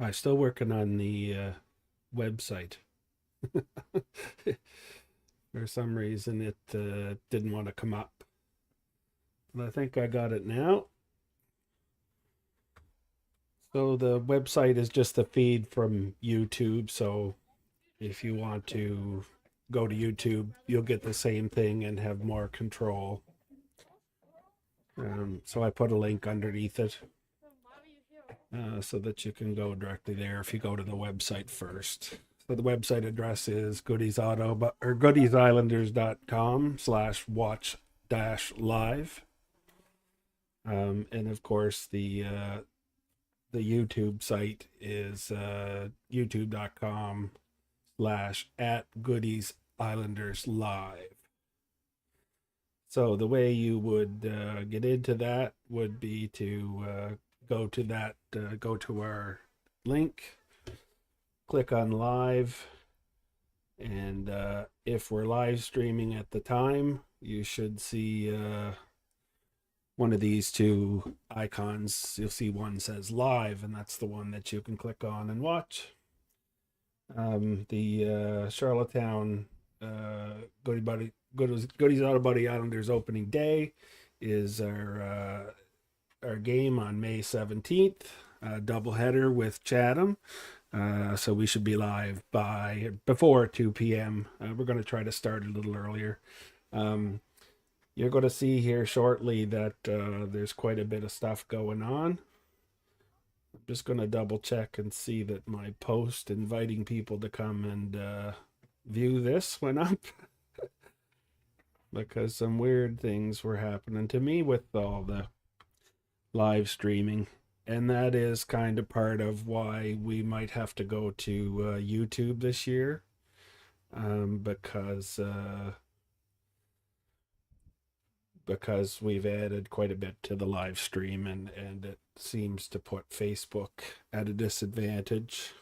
I'm still working on the website. For some reason, it didn't want to come up. But I think I got it now. So the website is just a feed from YouTube. So if you want to go to YouTube, you'll get the same thing and have more control. So I put a link underneath it so that you can go directly there if you go to the website first. So the website address is goodiesislanders.com/watch-live. And of course, the YouTube site is youtube.com/@goodiesislanderslive. So the way you would get into that would be to go to our link, click on live, and if we're live streaming at the time, you should see one of these two icons. You'll see one says live, and that's the one that you can click on and watch. The Charlottetown Goodies Auto Body Islanders opening day is our game on May 17th, doubleheader with Chatham. So we should be live before 2 p.m. We're going to try to start a little earlier. You're going to see here shortly that there's quite a bit of stuff going on. I'm just going to double check and see that my post inviting people to come and view this went up. Because some weird things were happening to me with all the live streaming. And that is kind of part of why we might have to go to YouTube this year. Because we've added quite a bit to the live stream, and it seems to put Facebook at a disadvantage.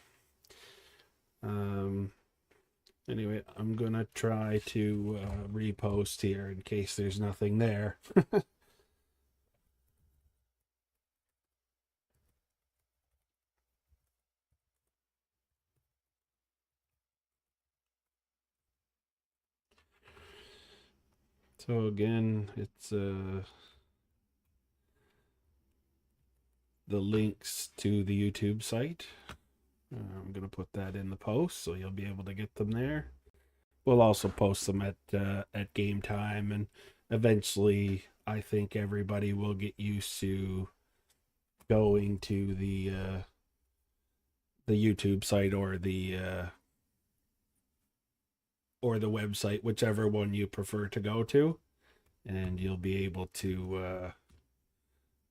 Anyway, I'm gonna try to repost here in case there's nothing there. So again, it's the links to the YouTube site. I'm going to put that in the post so you'll be able to get them there. We'll also post them at game time, and eventually I think everybody will get used to going to the YouTube site or the website, whichever one you prefer to go to, and you'll be able to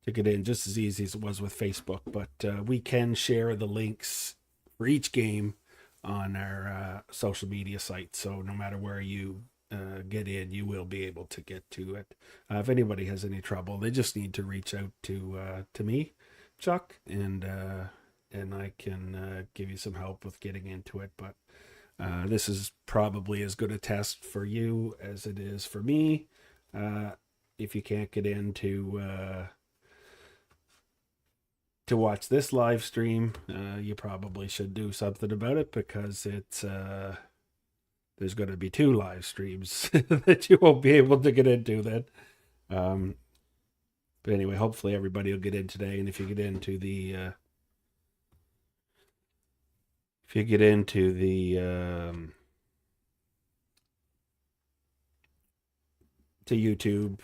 get in just as easy as it was with Facebook. But we can share the links for each game on our social media site, so no matter where you get in, you will be able to get to it. If anybody has any trouble, they just need to reach out to me, Chuck, and I can give you some help with getting into it. But this is probably as good a test for you as it is for me. If you can't get in to watch this live stream, you probably should do something about it, because it's there's going to be 2 live streams that you won't be able to get into then. But anyway, hopefully everybody will get in today, and if you get into the to YouTube,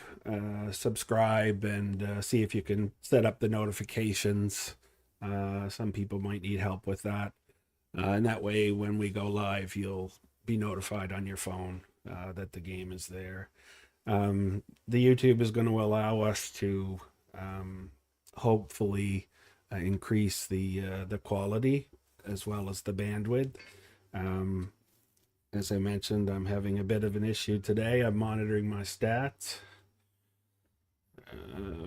subscribe, and see if you can set up the notifications. Some people might need help with that, and that way when we go live, you'll be notified on your phone that the game is there. The YouTube is going to allow us to hopefully increase the quality as well as the bandwidth. As I mentioned, I'm having a bit of an issue today. I'm monitoring my stats.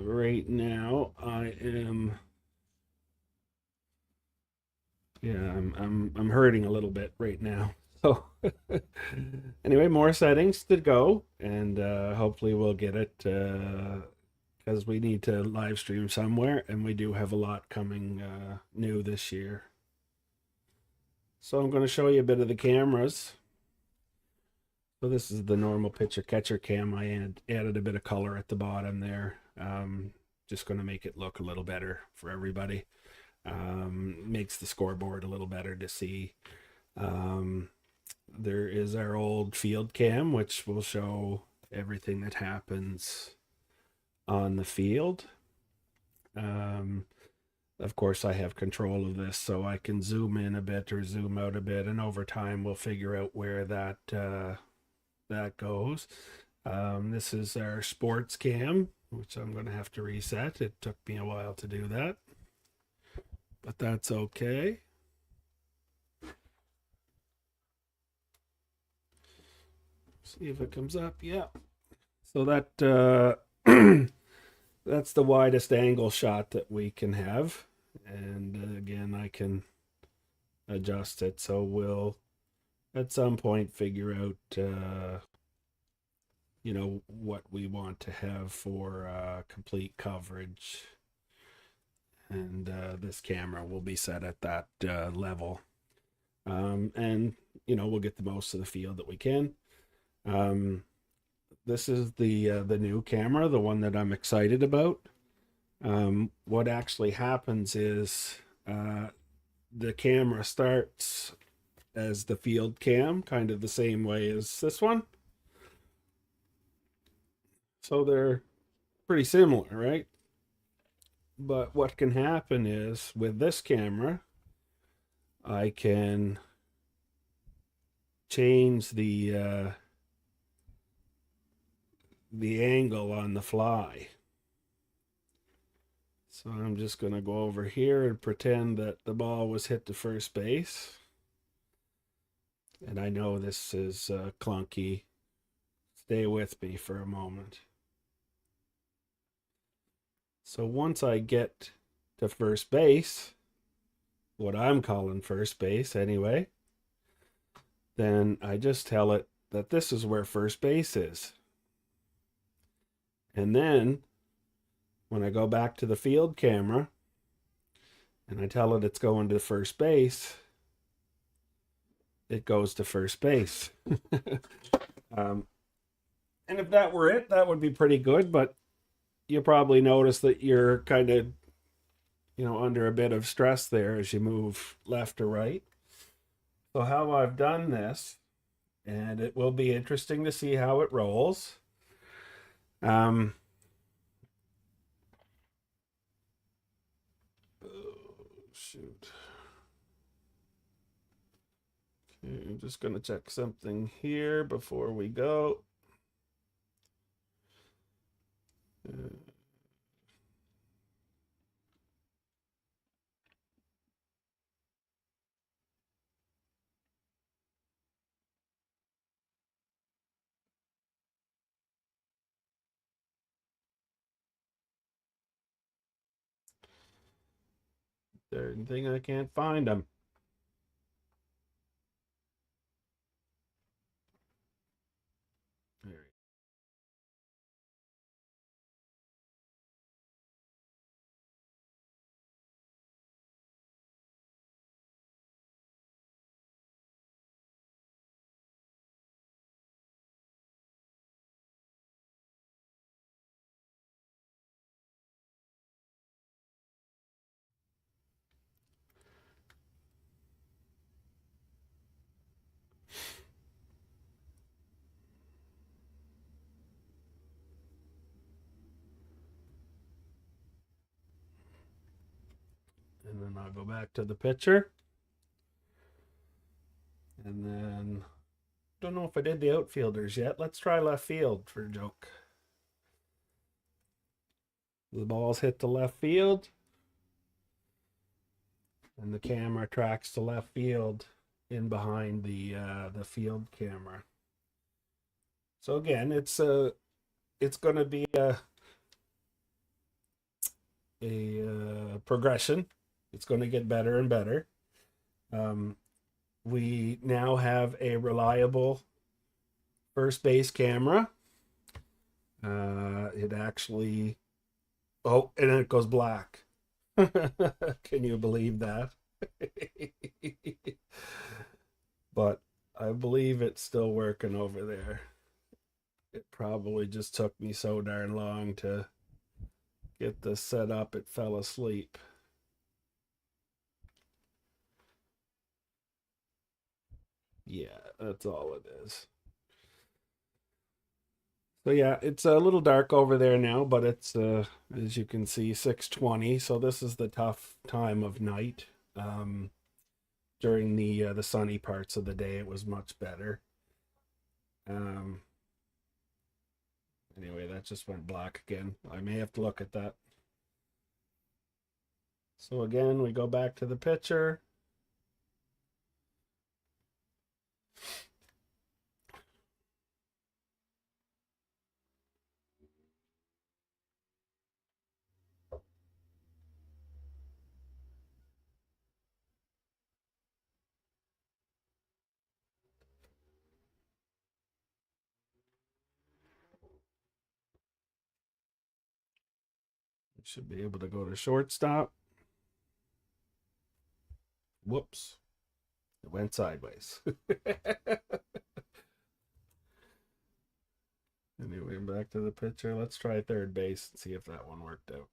Right now, I am. Yeah, I'm hurting a little bit right now. So anyway, more settings to go, and hopefully we'll get it, because we need to live stream somewhere, and we do have a lot coming new this year. So I'm going to show you a bit of the cameras. So this is the normal picture catcher cam. I added a bit of color at the bottom there. Just going to make it look a little better for everybody. Makes the scoreboard a little better to see. There is our old field cam, which will show everything that happens on the field. Of course, I have control of this, so I can zoom in a bit or zoom out a bit, and over time we'll figure out where that goes. This is our sports cam, which I'm going to have to reset. It took me a while to do that, but that's okay. See if it comes up. Yeah. So that that's the widest angle shot that we can have. And again, I can adjust it. So we'll at some point figure out, what we want to have for complete coverage. And this camera will be set at that level. And, we'll get the most of the field that we can. This is the new camera, the one that I'm excited about. What actually happens is the camera starts as the field cam, kind of the same way as this one. So they're pretty similar, right? But what can happen is with this camera, I can change the angle on the fly. So I'm just going to go over here and pretend that the ball was hit to first base. And I know this is clunky. Stay with me for a moment. So once I get to first base, what I'm calling first base anyway, then I just tell it that this is where first base is. And then when I go back to the field camera and I tell it it's going to first base, it goes to first base. And if that were it, that would be pretty good, but you probably notice that you're kind of, under a bit of stress there as you move left or right. So how I've done this, and it will be interesting to see how it rolls. Oh, shoot. Okay, I'm just going to check something here before we go. Certain thing I can't find them. There. And then I'll go back to the picture. And then, don't know if I did the outfielders yet. Let's try left field for a joke. The ball's hit to left field. And the camera tracks to left field in behind the field camera. So again, it's going to be a progression. It's going to get better and better. We now have a reliable first base camera. It actually, and it goes black. Can you believe that? But I believe it's still working over there. It probably just took me so darn long to get this set up, it fell asleep. Yeah, that's all it is. So yeah, it's a little dark over there now, but it's as you can see 6:20, so this is the tough time of night. Um During the sunny parts of the day it was much better. Um Anyway, that just went black again. I may have to look at that. So again, we go back to the picture. We should be able to go to shortstop. Whoops. It went sideways. Anyway, back to the picture. Let's try third base and see if that one worked out.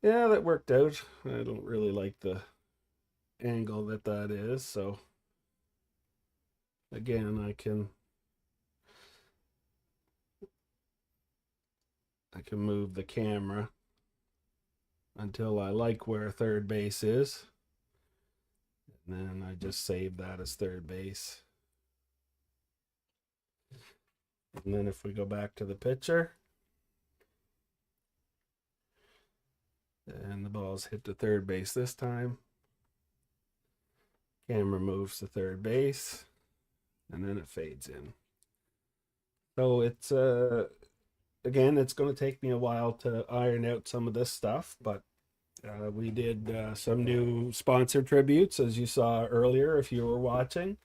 Yeah, that worked out. I don't really like the angle that is, so again, I can move the camera until I like where third base is. And then I just save that as third base. And then if we go back to the picture, and the ball's hit to third base this time. Camera moves to third base, and then it fades in. So it's again, it's going to take me a while to iron out some of this stuff, but we did some new sponsor tributes, as you saw earlier if you were watching.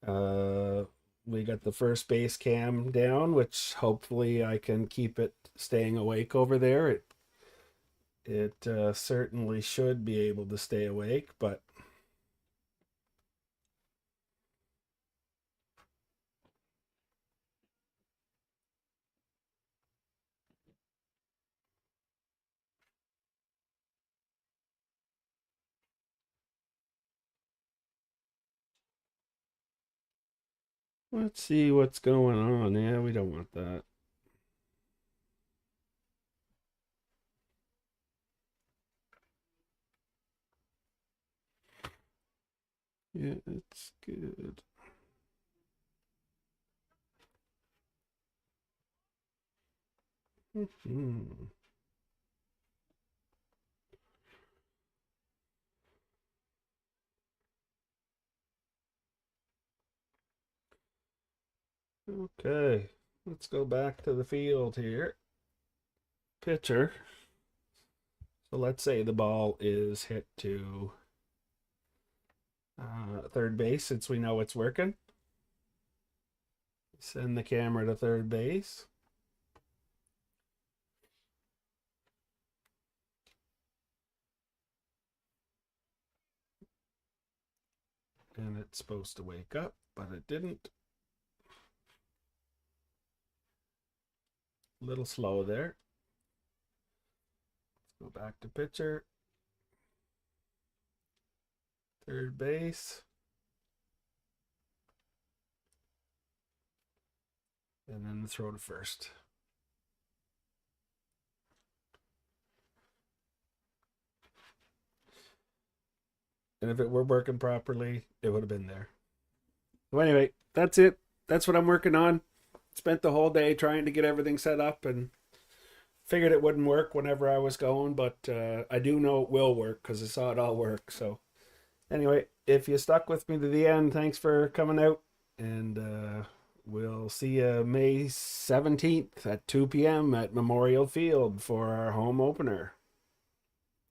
We got the first base cam down, which hopefully I can keep it staying awake over there. It certainly should be able to stay awake, but let's see what's going on. Yeah, we don't want that. Yeah, it's good. Mm-hmm. Okay, let's go back to the field here. Pitcher. So let's say the ball is hit to third base since we know it's working. Send the camera to third base. And it's supposed to wake up, but it didn't. A little slow there. Go back to pitcher. Third base. And then the throw to first. And if it were working properly, it would have been there. So anyway, that's it. That's what I'm working on. Spent the whole day trying to get everything set up and figured it wouldn't work whenever I was going, but I do know it will work because I saw it all work. So anyway, if you stuck with me to the end, thanks for coming out, and we'll see you May 17th at 2 p.m. at Memorial Field for our home opener.